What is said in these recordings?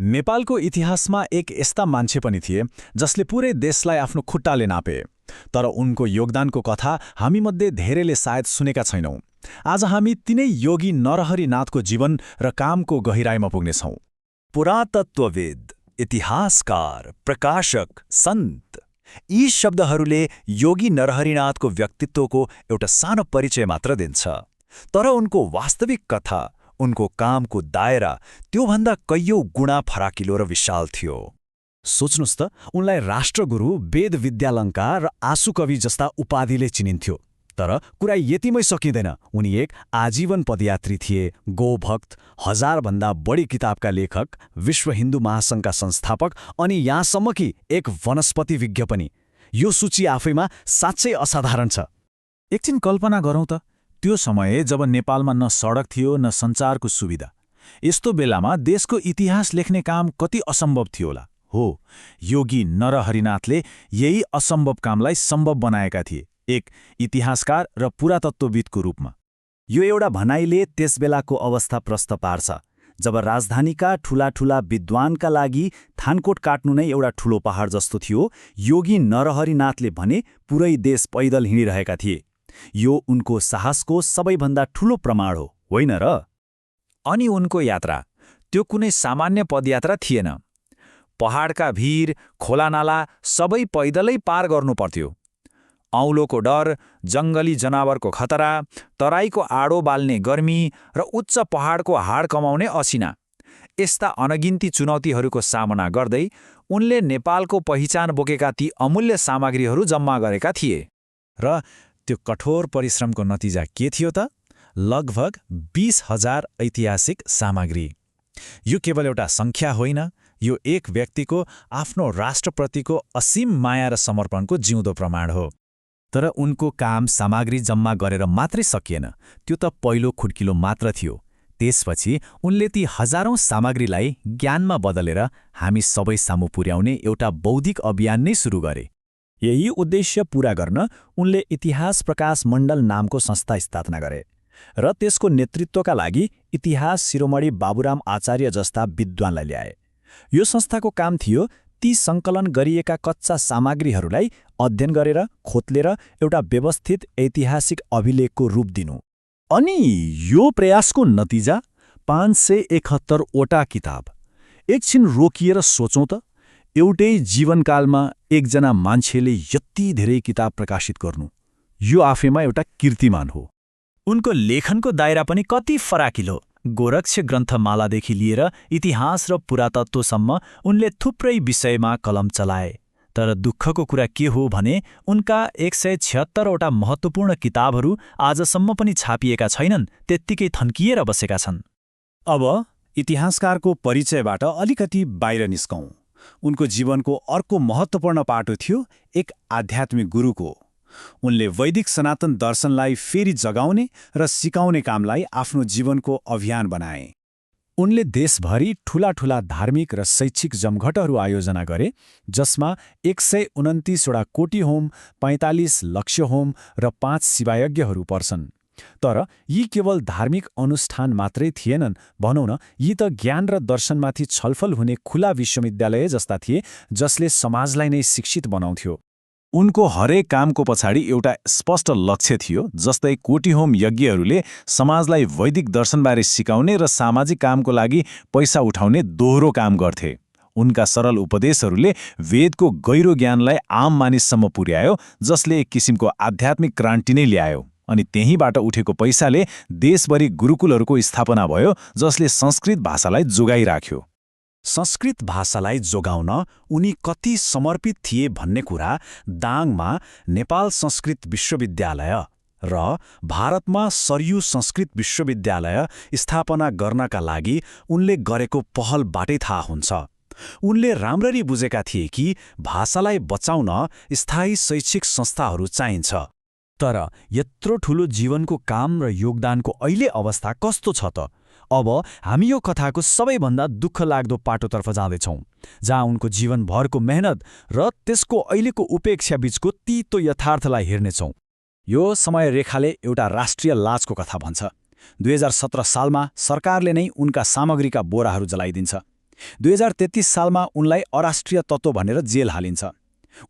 नेपालको इतिहासमा एक यस्ता मान्छे पनि थिए जसले पुरै देशलाई आफ्नो खुट्टाले नापे। तर उनको योगदानको कथा हामीमध्ये धेरैले सायद सुनेका छैनौं। आज हामी तिनै योगी नरहरिनाथको जीवन र कामको गहिराईमा पुग्नेछौं। पुरातत्वविद, इतिहासकार, प्रकाशक, सन्त, यी शब्दहरूले योगी नरहरिनाथको व्यक्तित्वको एउटा सानो परिचय मात्र दिन्छ। तर उनको वास्तविक कथा, उनको कामको दायरा त्योभन्दा कैयौं गुणा फराकिलो र विशाल थियो। सोच्नुस् त, उनलाई राष्ट्रगुरु, वेद विद्यालंकार र आँसुकवि जस्ता उपाधिले चिनिन्थ्यो। तर कुरा यतिमै सकिँदैन। उनी एक आजीवन पदयात्री थिए, गोभक्त, 1000 भन्दा बढी किताबका लेखक, विश्व हिन्दू महासङ्घका संस्थापक अनि यहाँसम्म कि एक वनस्पति विज्ञ पनि। यो सूची आफैमा साँच्चै असाधारण छ। एकछिन कल्पना गरौँ त, त्यो समय जब नेपालमा न सडक थियो न सञ्चारको सुविधा। यस्तो बेलामा देशको इतिहास लेख्ने काम कति असम्भव थियो होला। हो, योगी नरहरिनाथले यही असम्भव कामलाई सम्भव बनाएका थिए, एक इतिहासकार र पुरातत्वविदको रूपमा। यो एउटा भनाइले त्यसबेलाको अवस्था प्रष्ट पार्छ, जब राजधानीका ठूला विद्वानका लागि थानकोट काट्नु नै एउटा ठूलो पहाड जस्तो थियो। योगी नरहरिनाथले भने पुरै देश पैदल हिँडिरहेका थिए। यो उनको साहसको सबैभन्दा ठूलो प्रमाण हो, होइन र? अनि उनको यात्रा त्यो कुनै सामान्य पदयात्रा थिएन। पहाडका भिर, खोलानाला सबै पैदलै पार गर्नु पर्थ्यो। औलोको डर, जङ्गली जनावरको खतरा, तराईको आडो बाल्ने गर्मी र उच्च पहाडको हाड कमाउने असिना, यस्ता अनगिन्ती चुनौतीहरूको सामना गर्दै उनले नेपालको पहिचान बोकेका ती अमूल्य सामग्रीहरू जम्मा गरेका थिए। र त्यो कठोर परिश्रमको नतिजा के थियो त? लगभग 20,000 ऐतिहासिक सामग्री। यो केवल एउटा सङ्ख्या होइन, यो एक व्यक्तिको आफ्नो राष्ट्रप्रतिको असीम माया र समर्पणको जिउँदो प्रमाण हो। तर उनको काम सामग्री जम्मा गरेर मात्रै सकिएन। त्यो त पहिलो खुड्किलो मात्र थियो। त्यसपछि उनले ती हजारौं सामग्रीलाई ज्ञानमा बदलेर हामी सबै सामु पुर्याउने एउटा बौद्धिक अभियान नै सुरु गरे। यही उद्देश्य पूरा गर्न उनले इतिहास प्रकाश मण्डल नामको संस्था स्थापना गरे र त्यसको नेतृत्वका लागि इतिहास शिरोमणि बाबुराम आचार्य जस्ता विद्वानलाई ल्याए। यो संस्थाको काम थियो ती सङ्कलन गरिएका कच्चा सामग्रीहरूलाई अध्ययन गरेर खोतलेर एउटा व्यवस्थित ऐतिहासिक अभिलेखको रूप दिनु। अनि यो प्रयासको नतिजा 571 वटा किताब। एकछिन रोकिएर सोचौं त, एउटै जीवनकालमा एकजना मान्छेले यति धेरै किताब प्रकाशित गर्नु, यो आफैमा एउटा कीर्तिमान हो। उनको लेखनको दायरा पनि कति फराकिलो। गोरक्ष ग्रन्थमालादेखि लिएर इतिहास र पुरातत्वसम्म उनले थुप्रै विषयमा कलम चलाए। तर दुःखको कुरा के हो भने उनका 176 वटा महत्त्वपूर्ण किताबहरू आजसम्म पनि छापिएका छैनन्, त्यत्तिकै थन्किएर बसेका छन्। अब इतिहासकारको परिचयबाट अलिकति बाहिर निस्कौं। उनको जीवनको अर्को महत्त्वपूर्ण पाटो थियो एक आध्यात्मिक गुरुको। उनले वैदिक सनातन दर्शनलाई फेरि जगाउने र सिकाउने कामलाई आफ्नो जीवनको अभियान बनाए। उनले देशभरि ठूला धार्मिक र शैक्षिक जमघटहरू आयोजना गरे, जसमा 129 वटा कोटी होम, 45 लक्ष्य होम र 5 शिवायज्ञहरू पर्छन्। तर यी केवल धार्मिक अनुष्ठान मात्रै थिएनन्, भनौँ न, यी त ज्ञान र दर्शनमाथि छलफल हुने खुला विश्वविद्यालय जस्ता थिए, जसले समाजलाई नै शिक्षित बनाउँथ्यो। उनको हरेक कामको पछाडि एउटा स्पष्ट लक्ष्य थियो, जस्तै कोटीहोम यज्ञहरूले समाजलाई वैदिक दर्शनबारे सिकाउने र सामाजिक कामको लागि पैसा उठाउने दोहोरो काम गर्थे। उनका सरल उपदेशहरूले वेदको गहिरो ज्ञानलाई आम मानिससम्म पुर्यायो, जसले एक किसिमको आध्यात्मिक क्रान्ति नै ल्यायो। अनि त्यहीँबाट उठेको पैसाले देशभरि गुरुकुलहरूको स्थापना भयो, जसले संस्कृत भाषालाई जोगाइराख्यो। संस्कृत भाषालाई जोगाउन उनी कति समर्पित थिए भन्ने कुरा दाङमा नेपाल संस्कृत विश्वविद्यालय र भारतमा सरयू संस्कृत विश्वविद्यालय स्थापना गर्नका लागि उनले गरेको पहलबाटै थाहा हुन्छ। उनले राम्ररी बुझेका थिए कि भाषालाई बचाउन स्थायी शैक्षिक संस्थाहरू चाहिन्छ। तर यत्रो ठूलो जीवनको काम र योगदानको अहिले अवस्था कस्तो छ त? अब हामी यो कथाको सबैभन्दा दुःख लाग्दो पाटोतर्फ जाँदैछौँ, जहाँ उनको जीवनभरको मेहनत र त्यसको अहिलेको उपेक्षा बीचको तीतो यथार्थलाई हेर्नेछौँ। यो समय रेखाले एउटा राष्ट्रिय लाजको कथा भन्छ। 2017 सालमा सरकारले नै उनका सामग्रीका बोराहरू जलाइदिन्छ। 2033 सालमा उनलाई अराष्ट्रिय तत्त्व भनेर जेल हालिन्छ।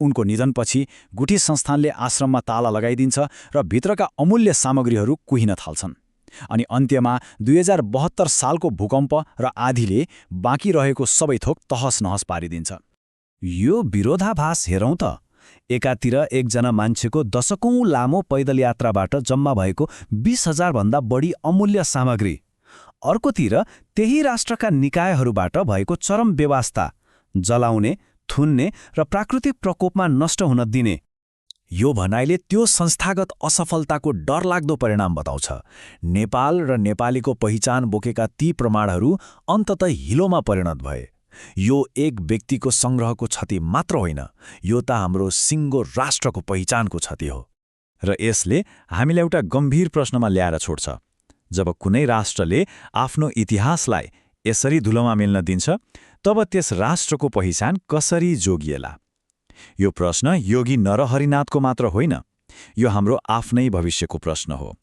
उनको निधनपछि गुठी संस्थानले आश्रममा ताला लगाइदिन्छ र भित्रका अमूल्य सामग्रीहरू कुहिन थाल्छन्। अनि अन्त्यमा 2072 सालको भूकम्प र आँधीले बाँकी रहेको सबै थोक तहस नहस पारिदिन्छ। यो विरोधाभास हेरौँ त। एकातिर एकजना मान्छेको दशकौँ लामो पैदल यात्राबाट जम्मा भएको 20,000 भन्दा बढी अमूल्य सामग्री, अर्कोतिर त्यही राष्ट्रका निकायहरूबाट भएको चरम बेवास्ता, जलाउने, थुन्ने र प्राकृतिक प्रकोपमा नष्ट हुन दिने। यो भनाइले त्यो संस्थागत असफलताको डरलाग्दो परिणाम बताउँछ। नेपाल र नेपालीको पहिचान बोकेका ती प्रमाणहरू अन्ततः हिलोमा परिणत भए। यो एक व्यक्तिको सङ्ग्रहको क्षति मात्र होइन, यो त हाम्रो सिङ्गो राष्ट्रको पहिचानको क्षति हो। र यसले हामीलाई एउटा गम्भीर प्रश्नमा ल्याएर छोड्छ। जब कुनै राष्ट्रले आफ्नो इतिहासलाई यसरी धुलोमा मिल्न दिन्छ, तब त्यस राष्ट्रको पहिचान कसरी जोगिएला? यो प्रश्न योगी नरहरिनाथको मात्र होइन, यो हाम्रो आफ्नै भविष्यको प्रश्न हो।